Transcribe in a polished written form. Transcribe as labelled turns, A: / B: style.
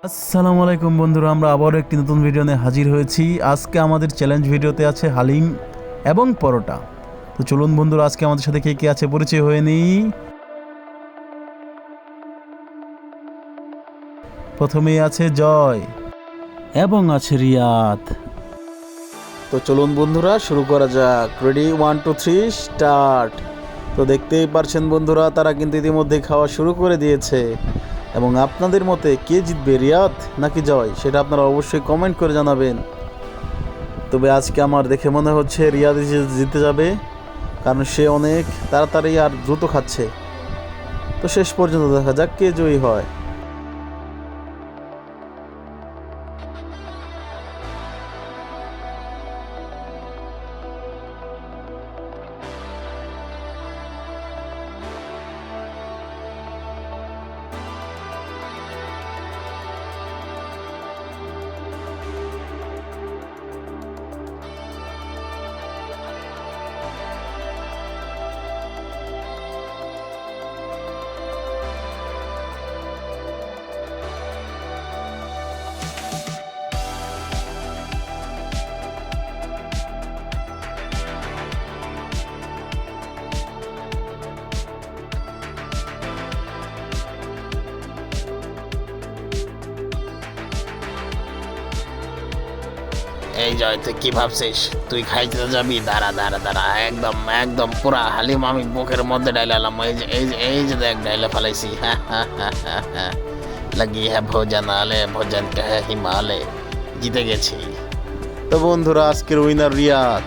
A: আসসালামু আলাইকুম বন্ধুরা, আমরা আবারও একটি নতুন ভিডিও নিয়ে হাজির হয়েছি। আজকে আমাদের চ্যালেঞ্জ ভিডিওতে আছে হালিম এবং পরোটা। তো চলুন বন্ধুরা, আজকে আমাদের সাথে কে কে আছে পরিচয় হয়ে নিই। প্রথমেই আছে জয় এবং আছে রিয়াদ। তো চলুন বন্ধুরা, শুরু করা যাক। Ready, 1 2 3 start. তো দেখতেই পারছেন বন্ধুরা, তারা কিন্তু ইতিমধ্যে খাওয়া শুরু করে দিয়েছে। এবং আপনাদের মতে কে জিতবে, রিয়াদ নাকি জয়, সেটা আপনারা অবশ্যই কমেন্ট করে জানাবেন। তবে আজকে আমার দেখে মনে হচ্ছে রিয়াদ জিতে যাবে, কারণ সে অনেক তাড়াতাড়ি আর দ্রুত খাচ্ছে। তো শেষ পর্যন্ত দেখা যাক কে জয়ী হয়।
B: এই জয়, তুই কি ভাবছিস? তুই খাইতে যাবি? দাঁড়া দাঁড়া দাঁড়া, একদম একদম পুরা হালিম আমি মুখের মধ্যে ডাইলাম। এই যে দেখ, ডাইলে ফেলাইছি। লাগি হ্যাঁ ভোজন আলে, ভোজন কে হিমালয়। জিতে গেছি।
A: তো বন্ধুরা, আজকের উইনার রিয়াদ।